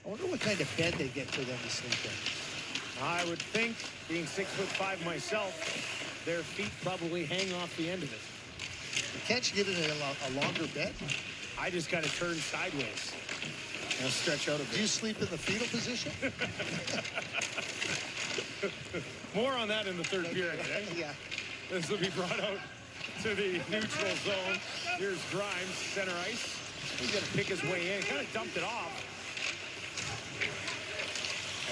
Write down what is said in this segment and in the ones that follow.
I wonder what kind of bed they get for them to sleep in. I would think, being 6'5" myself, their feet probably hang off the end of it. Can't you get in a longer bed? I just got to turn sideways. I'll stretch out a bit. Do you sleep in the fetal position? More on that in the third period. Eh? Yeah. This will be brought out to the neutral zone. Here's Grimes, center ice. He's going to pick his way in. Kind of dumped it off.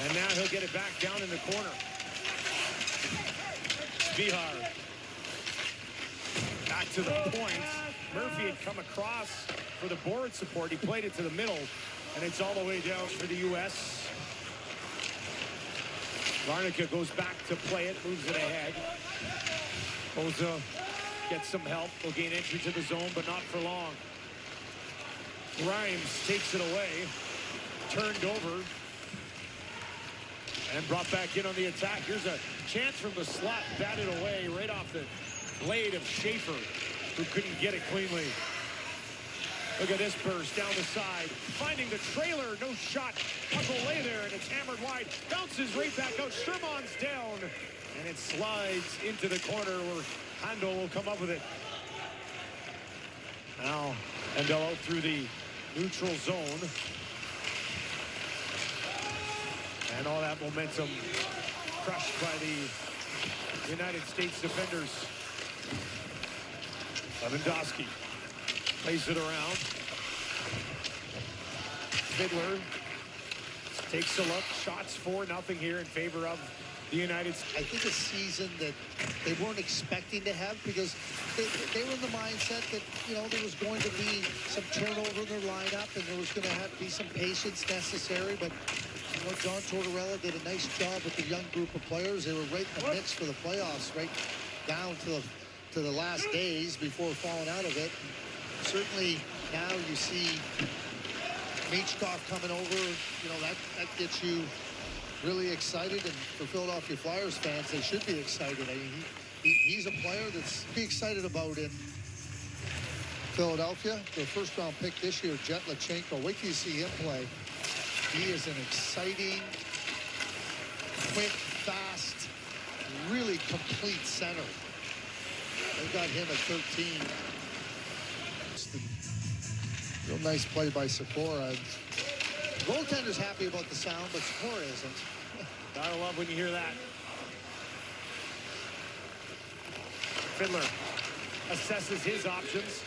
And now he'll get it back down in the corner. Spehar. Back to the point. Murphy had come across for the board support. He played it to the middle, and it's all the way down for the U.S. Hlinka goes back to play it, moves it ahead. Oza gets some help. Will gain entry to the zone, but not for long. Grimes takes it away. Turned over. And brought back in on the attack. Here's a chance from the slot. Batted away right off the blade of Schaefer, who couldn't get it cleanly. Look at this burst down the side. Finding the trailer. No shot. Puck will lay there, and it's hammered wide. Bounces right back out. Sturman's down. And it slides into the corner where Handel will come up with it. Now, Handel out through the neutral zone. And all that momentum crushed by the United States defenders. Lewandowski plays it around. Fiddler takes a look. Shots 4-0 here in favor of the United States. I think a season that they weren't expecting to have, because they were in the mindset that, you know, there was going to be some turnover in their lineup and there was going to have to be some patience necessary. But you know, John Tortorella did a nice job with the young group of players. They were right in the mix for the playoffs, right down to the last days before falling out of it. And certainly now you see Michkov coming over. You know, that gets you really excited, and for Philadelphia Flyers fans, they should be excited. I mean, he's a player that's to be excited about in Philadelphia. The first-round pick this year, Jet Lachenko. Wait till you see him play. He is an exciting, quick, fast, really complete center. They got him at 13. Real nice play by Sikora. Goaltender's happy about the sound, but Sikora isn't. Gotta love when you hear that. Fiddler assesses his options,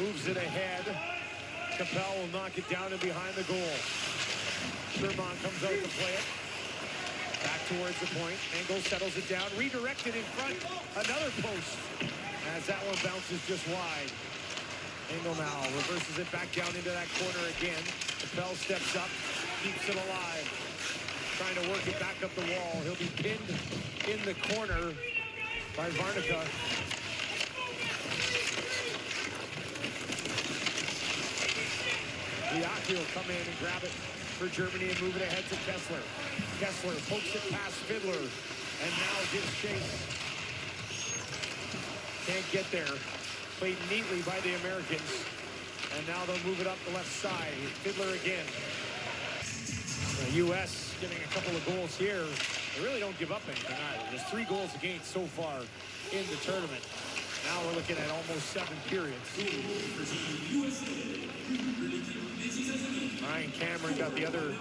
moves it ahead. Capel will knock it down and behind the goal. Sherman comes out to play it. Back towards the point. Engel settles it down. Redirected in front. Another post. As that one bounces just wide. Engel now reverses it back down into that corner again. Capel steps up. Keeps it alive. Trying to work it back up the wall. He'll be pinned in the corner by Hlinka. Liaki will come in and grab it for Germany and move it ahead to Kessler. Kessler pokes it past Fiddler and now gives chase. Can't get there. Played neatly by the Americans. And now they'll move it up the left side. Fiddler again. The U.S. getting a couple of goals here. They really don't give up anything either. There's 3 goals against so far in the tournament. Now we're looking at almost 7 periods. Ryan Cameron got the other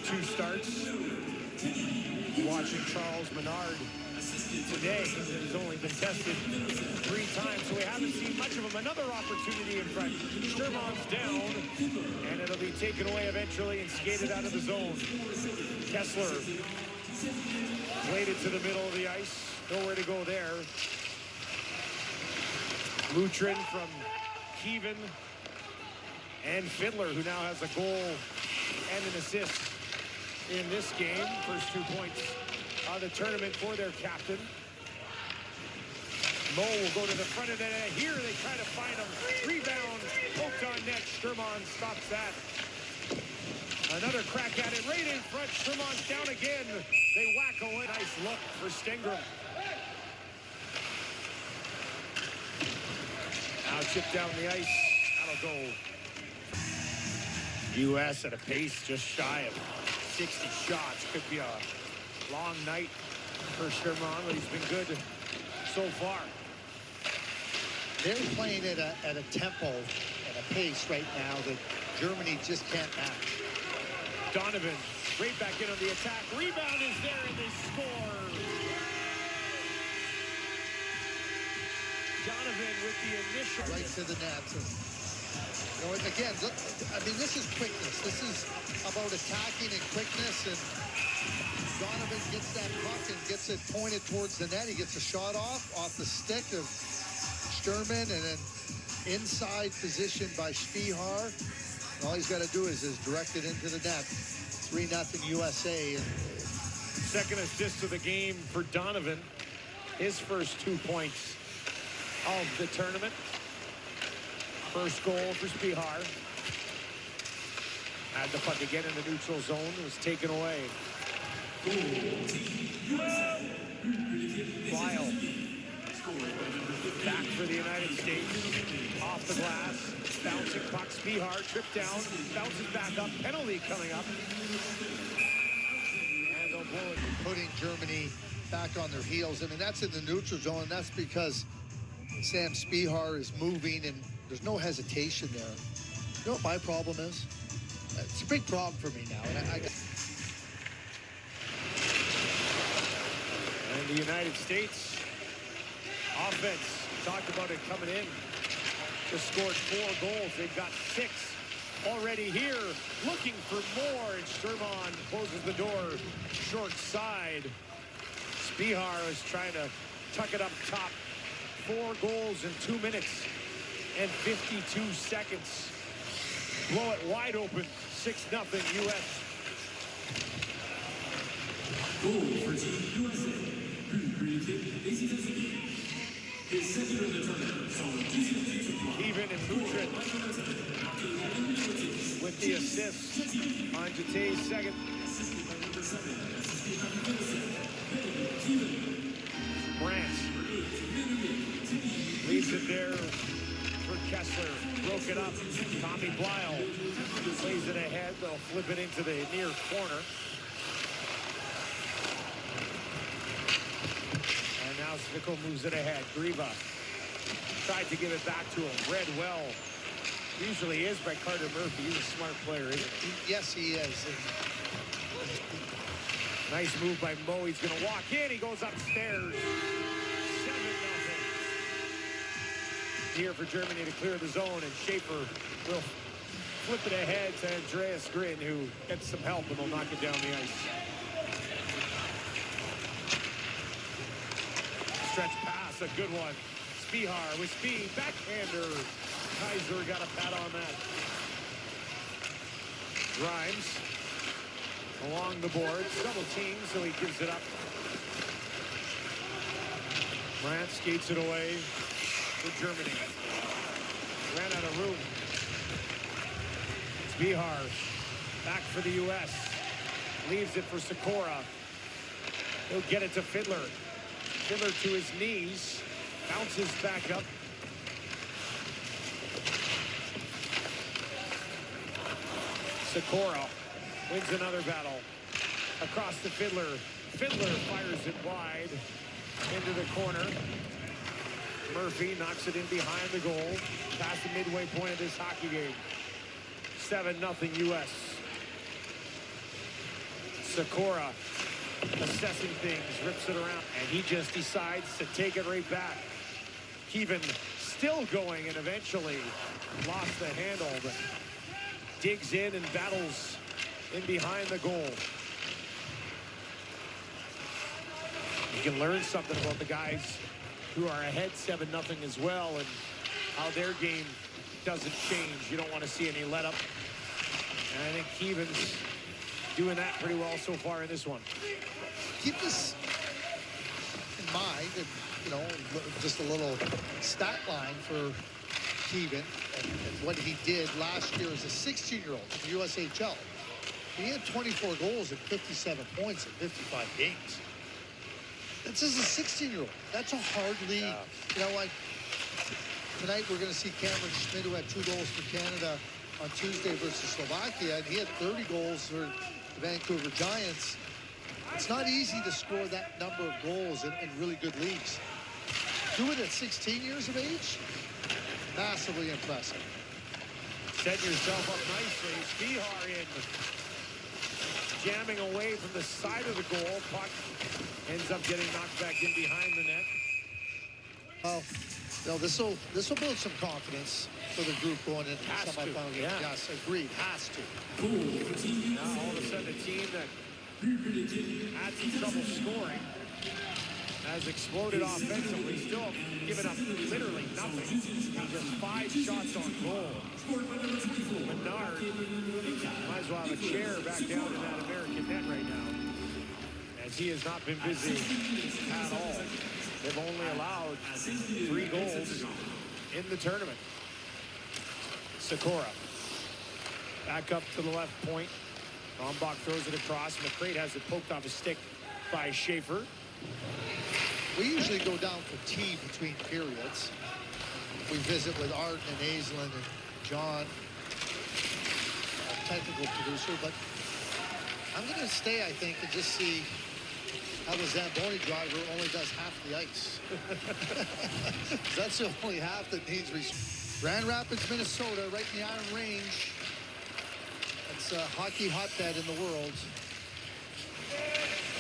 2 starts. Watching Charles Menard today. He's only been tested 3 times, so we haven't seen much of him. Another opportunity in front. Sturman's down, and it'll be taken away eventually and skated out of the zone. Kessler played it to the middle of the ice. Nowhere to go there. Lutrin from Kevin and Fiddler, who now has a goal and an assist in this game. First 2 points of the tournament for their captain. Mo will go to the front of the net. Here they try to find him. Rebound, poked on net. Sturman stops that. Another crack at it, right in front. Sturman's down again. They whack away. Nice look for Stengram. Now chip down the ice. That'll go. U.S. at a pace just shy of 60 shots. Could be a long night for Sherman, but he's been good so far. They're playing at a tempo and a pace right now that Germany just can't match. Donovan right back in on the attack. Rebound is there, and they score. Donovan with the initial. Right to the net. You know, again, I mean, this is quickness. This is about attacking and quickness. And Donovan gets that puck and gets it pointed towards the net. He gets a shot off the stick of Sturman, and then inside position by Spehar. All he's got to do is direct it into the net. 3-0 USA. Second assist of the game for Donovan. His first 2 points of the tournament. First goal for Spehar. Had the puck again in the neutral zone. It was taken away. Lyle. Back for the United States. Off the glass. Bouncing puck. Spehar tripped down. Bounces back up. Penalty coming up. And they'll blow it. Putting Germany back on their heels. I mean, that's in the neutral zone, and that's because Sam Spehar is moving, and there's no hesitation there. You know what my problem is? It's a big problem for me now. And the United States offense, talked about it coming in, just scored 4 goals. They've got 6 already here, looking for more, and Sturman closes the door short side. Spehar is trying to tuck it up top. 4 goals in 2 minutes and 52 seconds. Blow it wide open. 6-0 U.S. Goal for Team USA. His second of the tournament. Even and Mutrin with the assist on Jatay's second. Brant leaves it there for Kessler. Broke it up. Tommy Blyle plays it ahead. They'll flip it into the near corner. And now Svickle moves it ahead. Griva tried to give it back to him. Read well. Usually is by Carter Murphy. He's a smart player, isn't he? Yes, he is. Nice move by Mo. He's going to walk in. He goes upstairs. 7-0. Here for Germany to clear the zone, and Schaefer will flip it ahead to Andreas Grin, who gets some help, and they'll knock it down the ice. Stretch pass, a good one. Spehar with speed, backhander. Kaiser got a pat on that. Grimes along the boards, double team, so he gives it up. Brandt skates it away for Germany. Ran out of room. Spehar back for the U.S. Leaves it for Sikora. He'll get it to Fiddler. Fiddler to his knees. Bounces back up. Sikora wins another battle. Across to Fiddler. Fiddler fires it wide into the corner. Murphy knocks it in behind the goal. Past the midway point of this hockey game. 7-0 U.S. Sikora assessing things, rips it around, and he just decides to take it right back. Keevan still going, and eventually lost the handle, but digs in and battles in behind the goal. You can learn something about the guys who are ahead 7-0 as well, and how their game doesn't change. You don't want to see any let up. And I think Keevan's doing that pretty well so far in this one. Keep this in mind, and, you know, just a little stat line for Keevan and what he did last year as a 16-year-old in the USHL. He had 24 goals and 57 points in 55 games. That's as a 16-year-old. That's a hard league. You know, like tonight we're going to see Cameron Schmidt, who had 2 goals for Canada on Tuesday versus Slovakia, and he had 30 goals for the Vancouver Giants. It's not easy to score that number of goals in really good leagues. Do it at 16 years of age? Massively impressive. Set yourself up nicely. Spehar in. Jamming away from the side of the goal. Puck ends up getting knocked back in behind the net. Well, this will build some confidence for the group going into the semifinal game. Yeah. Yes, agreed. Has to. Now all of a sudden a team that had some trouble scoring has exploded offensively, still giving up literally nothing. Just 5 shots on goal. Menard might as well have a chair back down in that American net right now, as he has not been busy at all. They've only allowed 3 goals in the tournament. Sikora back up to the left point. Rombach throws it across. McCrate has it poked off his stick by Schaefer. We usually go down for tea between periods. We visit with Arden and Aislinn and John, our technical producer, but I'm going to stay, I think, and just see how the Zamboni driver only does half the ice. That's the only half that needs Grand Rapids, Minnesota, right in the Iron Range. It's a hockey hotbed in the world.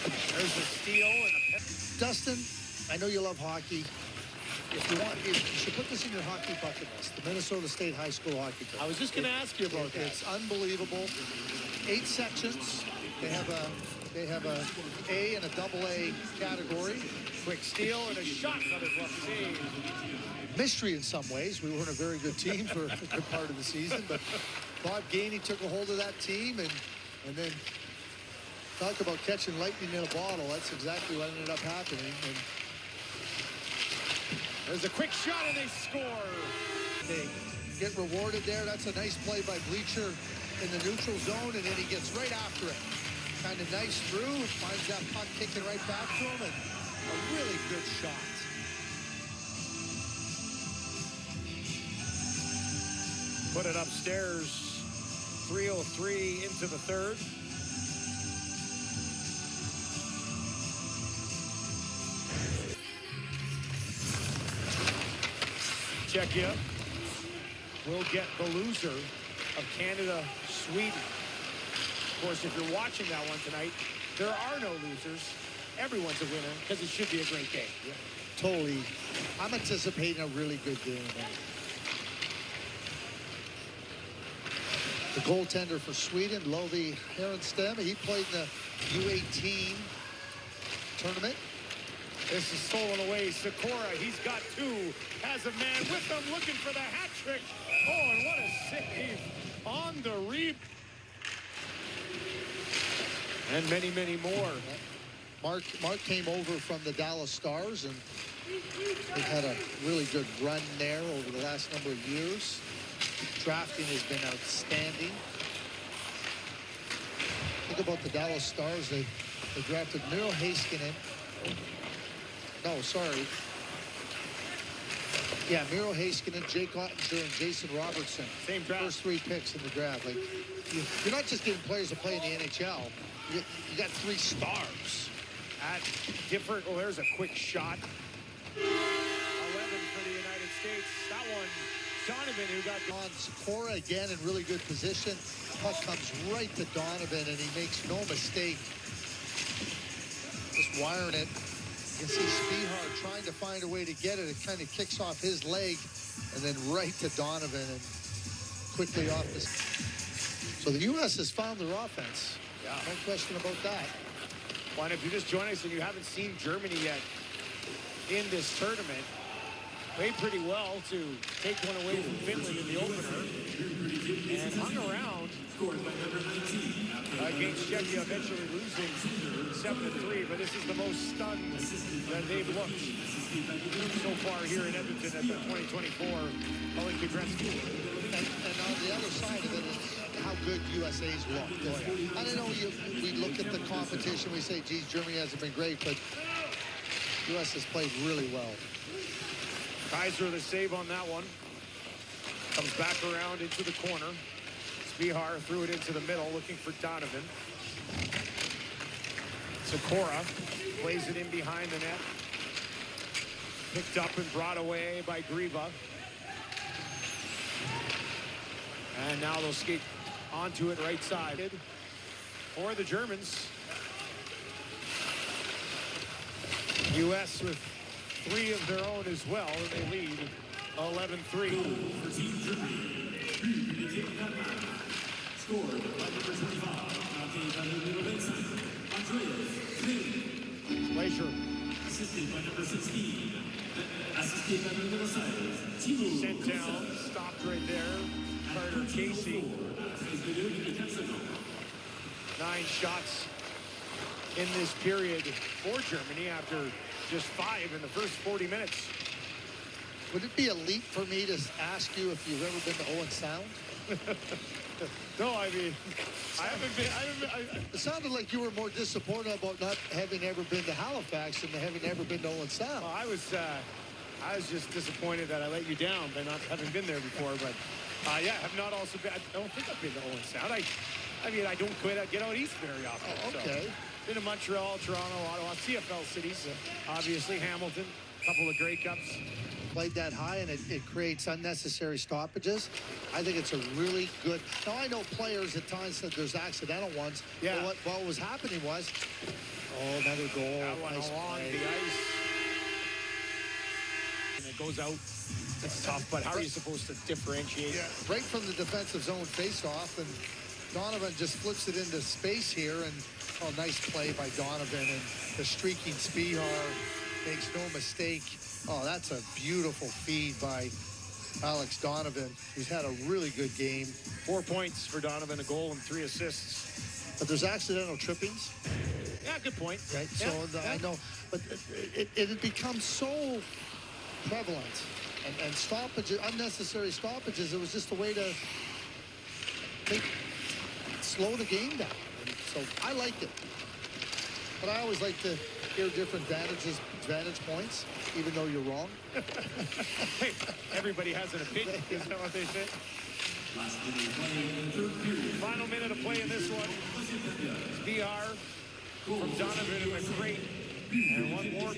There's a steal and a Dustin, I know you love hockey. If you want, you should put this in your hockey bucket list. The Minnesota State High School Hockey Club. I was just going to ask you about that. It's unbelievable. 8 sections. They have a A and a AA category. Quick steal and a shot. Another glove save. Mystery in some ways. We weren't a very good team for a good part of the season, but Bob Gainey took a hold of that team and then talk about catching lightning in a bottle. That's exactly what ended up happening. And there's a quick shot and they score. they get rewarded there. That's a nice play by Bleacher in the neutral zone, and then he gets right after it. Kind of nice through, finds that puck kicking right back to him, and a really good shot. Put it upstairs. 3:03 into the third. Czechia will get the loser of Canada, Sweden. Of course, if you're watching that one tonight, there are no losers. Everyone's a winner because it should be a great game. Yeah. Totally. I'm anticipating a really good game. The goaltender for Sweden, Lovi Herenstam, he played in the U18 tournament. This is stolen away. Sikora, he's got 2. Has a man with him looking for the hat trick. Oh, and what a save on the rebound. And many, many more. Mark came over from the Dallas Stars, and they've had a really good run there over the last number of years. Drafting has been outstanding. Think about the Dallas Stars. They drafted Miro Heiskanen. No, sorry. Yeah, Miro Heiskanen, Jake Ottinger, and Jason Robertson. Same draft. First 3 picks in the draft. Like, you're not just getting players to play in the NHL. You got 3 stars. At different. Oh, there's a quick shot. 11 for the United States. That one, Donovan, who got on Sikora again in really good position. Puck comes right to Donovan, and he makes no mistake. Just wiring it. You can see Spehar trying to find a way to get it. It kind of kicks off his leg, and then right to Donovan, and quickly off this. So the U.S. has found their offense. Yeah. No question about that. Well, and if you just join us and you haven't seen Germany yet in this tournament, played pretty well to take one away from Finland in the opener and hung around against Czechia, eventually losing 7-3. But this is the most stunned that they've looked so far here in Edmonton at the 2024 Hlinka Gretzky. And on the other side of it is how good USA's looked. Oh, yeah. I don't know, we look at the competition, we say, geez, Germany hasn't been great, but US has played really well. Kaiser the save on that one. Comes back around into the corner. Spehar threw it into the middle, looking for Donovan. Sikora plays it in behind the net. Picked up and brought away by Griva. And now they'll skate onto it right side for the Germans. U.S. with 3 of their own as well, and they lead 11-3. For Team Germany, scored by number 25, Andreas Glacier. assisted by number 16, assisted by number 7, Timo Sent down, stopped right there. Carter Casey. 9 shots in this period for Germany after just 5 in the first 40 minutes. Would it be a leap for me to ask you if you've ever been to Owen Sound? No, I mean, I haven't been. It sounded like you were more disappointed about not having ever been to Halifax than having ever been to Owen Sound. Well, I was just disappointed that I let you down by not having been there before. But yeah, have not also been. I don't think I've been to Owen Sound. I mean, I don't get out east very often. Oh, okay. So. Been to Montreal, Toronto, Ottawa, CFL cities, obviously Hamilton, a couple of Grey Cups. Played that high, and it creates unnecessary stoppages. I think it's a really good. Now, I know players at times said there's accidental ones. Yeah. But what was happening was, oh, another goal. That one Nice along play. the ice. And it goes out. It's tough, but how are you supposed to differentiate? Yeah, right from the defensive zone face-off, and Donovan just flips it into space here, and oh, nice play by Donovan, and the streaking Spehar makes no mistake. Oh, that's a beautiful feed by Alex Donovan, who's had a really good game. 4 points for Donovan, a goal and 3 assists. But there's accidental trippings, Yeah, good point. right? Yeah, So I know, but it had become so prevalent, and stoppages, unnecessary stoppages. It was just a way to slow the game down. And so I liked it, but I always like to hear different vantage points, even though you're wrong. Hey, everybody has an opinion. Isn't that what they say? last minute of play in the third period. Final minute of play in this one. Spehar from Donovan and McCrate. And one more.